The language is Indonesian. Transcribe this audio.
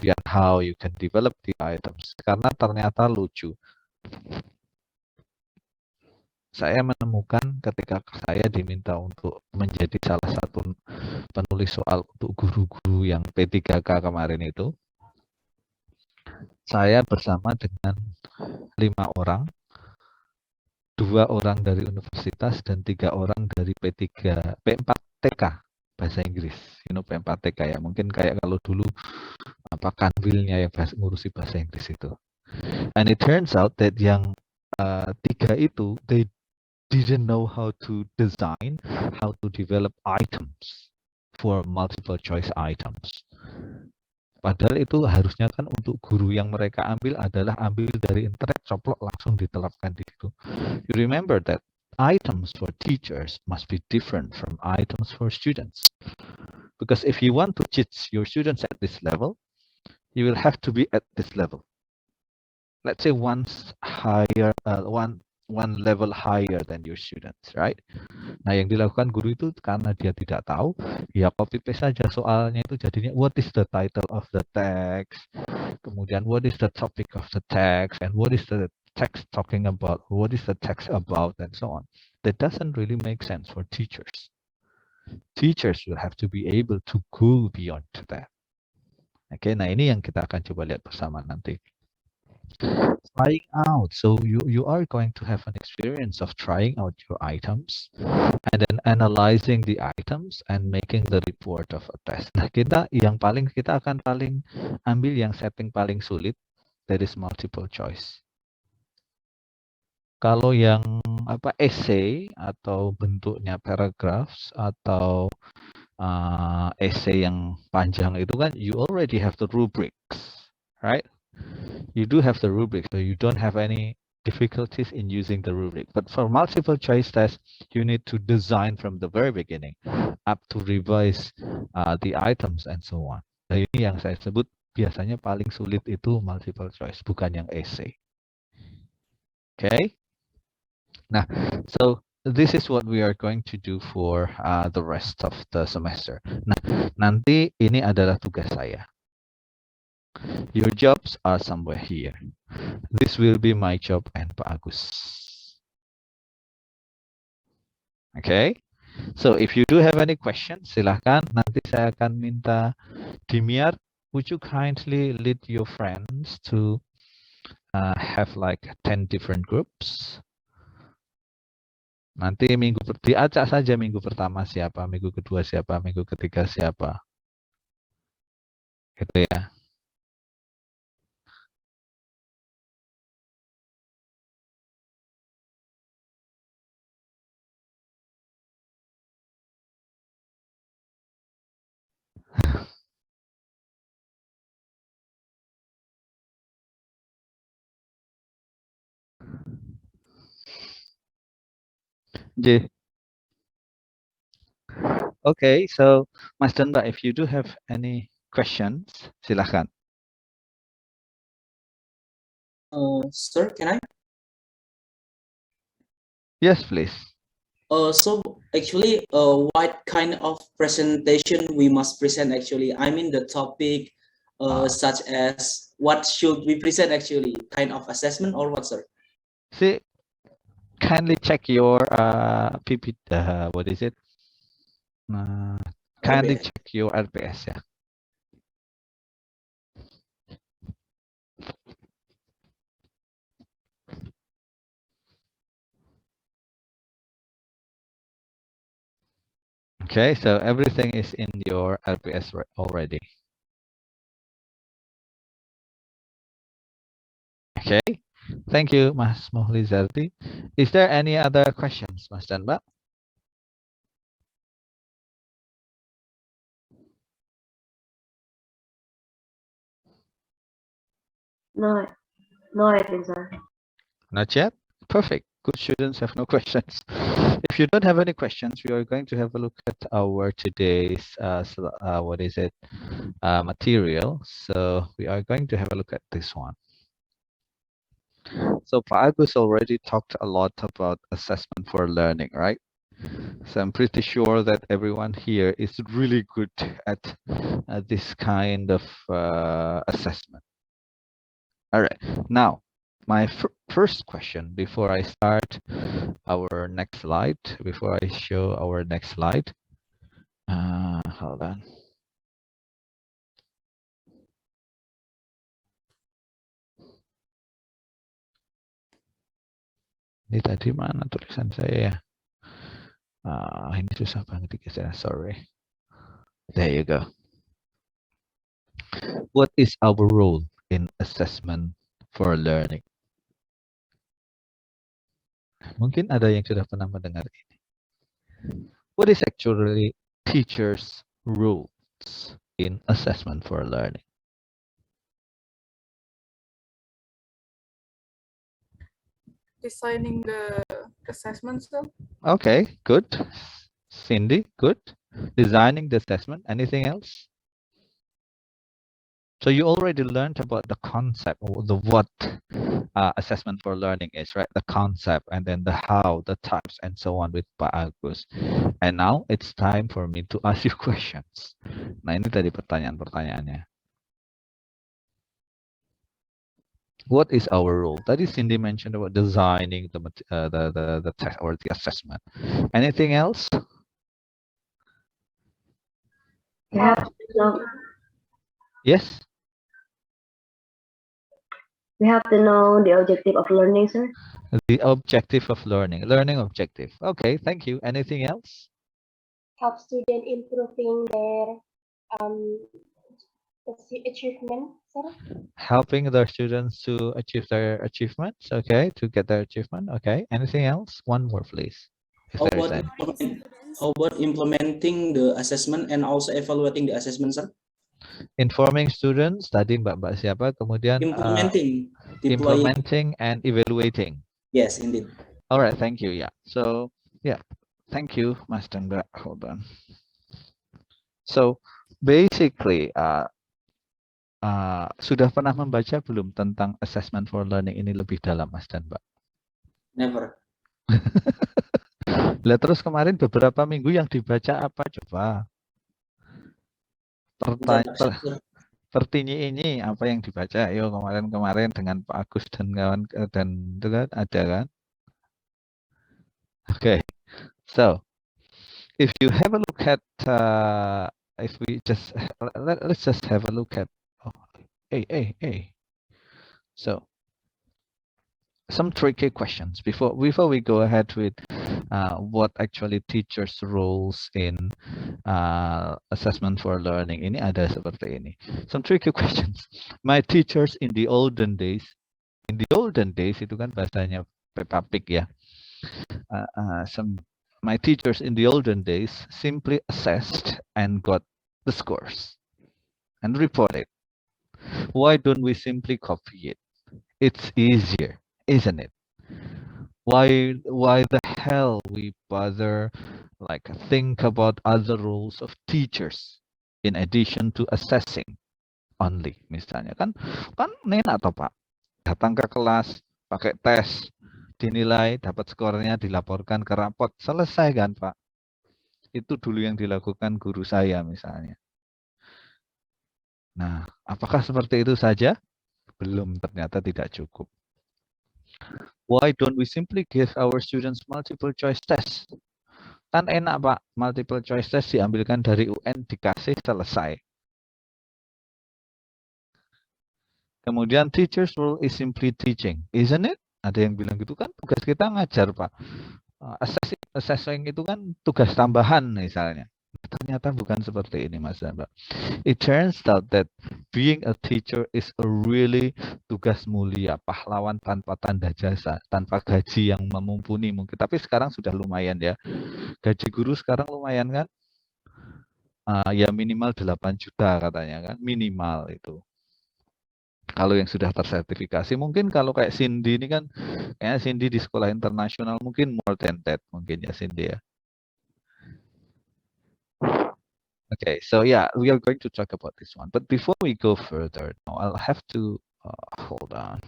kemudian how you can develop the items. Karena ternyata lucu. Saya menemukan ketika saya diminta untuk menjadi salah satu penulis soal untuk guru-guru yang P3K kemarin itu, saya bersama dengan 5 orang, 2 orang dari universitas dan 3 orang dari P4TK bahasa Inggris. P4TK ya, mungkin kayak kalau dulu apa kanwilnya yang ngurusi bahasa Inggris itu. And it turns out that yang 3 itu they didn't know how to design, how to develop items for multiple choice items. Padahal itu harusnya kan untuk guru yang mereka ambil adalah ambil dari internet, coplok langsung diterapkan di situ. You remember that items for teachers must be different from items for students. Because if you want to teach your students at this level, you will have to be at this level. Let's say one level higher than your students, right? Nah, yang dilakukan guru itu karena dia tidak tahu, ya copy paste saja soalnya itu jadinya what is the title of the text, kemudian what is the topic of the text, and what is the text talking about, what is the text about, and so on. That doesn't really make sense for teachers. Teachers will have to be able to go beyond that. Oke, nah ini yang kita akan coba lihat bersama nanti. Trying out, so you are going to have an experience of trying out your items and then analyzing the items and making the report of a test. Nah, kita akan paling ambil yang setting paling sulit, that is multiple choice. Kalau yang essay atau bentuknya paragraphs atau essay yang panjang itu kan you already have the rubrics, right? You do have the rubric, so you don't have any difficulties in using the rubric. But for multiple choice test, you need to design from the very beginning up to revise the items and so on. Nah, ini yang saya sebut biasanya paling sulit itu multiple choice, bukan yang essay. Okay? Nah, so this is what we are going to do for the rest of the semester. Nah, nanti ini adalah tugas saya. Your jobs are somewhere here. This will be my job and Pak Agus. Okay? So if you do have any questions, silahkan. Nanti saya akan minta Dimiar, would you kindly lead your friends to have like 10 different groups? Nanti diacak saja minggu pertama siapa, minggu kedua siapa, minggu ketiga siapa. Gitu ya. J. Okay, so Mas Danda, if you do have any questions, silahkan. Sir, can I? Yes, please. So actually, what kind of presentation we must present actually? I mean the topic, such as what should we present actually? Kind of assessment or what, sir? See, kindly check your what is it? Kindly check your RPS, yeah. Okay, so everything is in your LPS already. Okay, thank you, Mas Mohlizarti. Is there any other questions, Mas dan Mbak? No, I think so. Not yet? Perfect. Good students have no questions. If you don't have any questions, we are going to have a look at our today's material. So we are going to have a look at this one. So Pak Agus already talked a lot about assessment for learning, right? So I'm pretty sure that everyone here is really good at this kind of assessment. All right, now my first question before I start our next slide, before I show our next slide, hold on. Ini tadi mana tulisan saya ya? Ini susah banget digeser, sorry. There you go. What is our role in assessment for learning? Mungkin ada yang sudah pernah mendengar ini. What is actually teachers' roles in assessment for learning? Designing the assessment, sir. Okay, good. Cindy, good. Designing the assessment. Anything else? So you already learned about the concept, or the what assessment for learning is, right? The concept, and then the how, the types, and so on with Pak Agus. And now it's time for me to ask you questions. Nah, ini tadi pertanyaan-pertanyaannya. What is our role? Tadi Cindy mentioned about designing the test or the assessment. Anything else? We have to know, Yes. we have to know the objective of learning, sir. The objective of learning. Learning objective. Okay, thank you. Anything else? Help students improving their achievement, sir. Helping the students to achieve their achievements. Okay, to get their achievement. Okay. Anything else? One more, please. How about implementing the assessment and also evaluating the assessment, sir? Informing students. Tadi Mbak siapa? Kemudian implementing and evaluating. Yes, indeed. All right. Thank you. Yeah. So yeah. Thank you, Mas dan Mbak. Hold on. So basically, sudah pernah membaca belum tentang assessment for learning ini lebih dalam, Mas dan Mbak? Never. Lah terus kemarin beberapa minggu yang dibaca apa coba? Pertanyaan ini apa yang dibaca? Yo kemarin dengan Pak Agus dan kawan dan itu kan ada kan? Okay. So if you have a look at if we just let's just have a look at so some tricky questions before we go ahead with what actually teachers roles in assessment for learning. Ini ada seperti ini. Some tricky questions. My teachers in the olden days itu kan bahasanya Peppa Pig ya. My teachers in the olden days simply assessed and got the scores and reported. Why don't we simply copy it? It's easier, isn't it? Why the hell we bother like think about other roles of teachers in addition to assessing only? Misalnya kan enak toh Pak, datang ke kelas pakai tes, dinilai, dapat skornya, dilaporkan ke rapot, selesai kan Pak? Itu dulu yang dilakukan guru saya misalnya. Nah, apakah seperti itu saja? Belum, ternyata tidak cukup. Why don't we simply give our students multiple choice test? Kan enak Pak, multiple choice test diambilkan dari UN, dikasih, selesai. Kemudian teacher's role is simply teaching, isn't it? Ada yang bilang gitu kan, tugas kita ngajar Pak. Assessing itu kan tugas tambahan misalnya. Ternyata bukan seperti ini Mas Mbak. It turns out that being a teacher is a really tugas mulia, pahlawan tanpa tanda jasa, tanpa gaji yang memumpuni mungkin. Tapi sekarang sudah lumayan ya. Gaji guru sekarang lumayan kan? Ya minimal 8 juta katanya kan, minimal itu. Kalau yang sudah tersertifikasi, mungkin kalau kayak Cindy ini kan, kayaknya Cindy di sekolah internasional mungkin more than that mungkin ya Cindy ya. Okay, so yeah, we are going to talk about this one. But before we go further, now I'll have to hold on.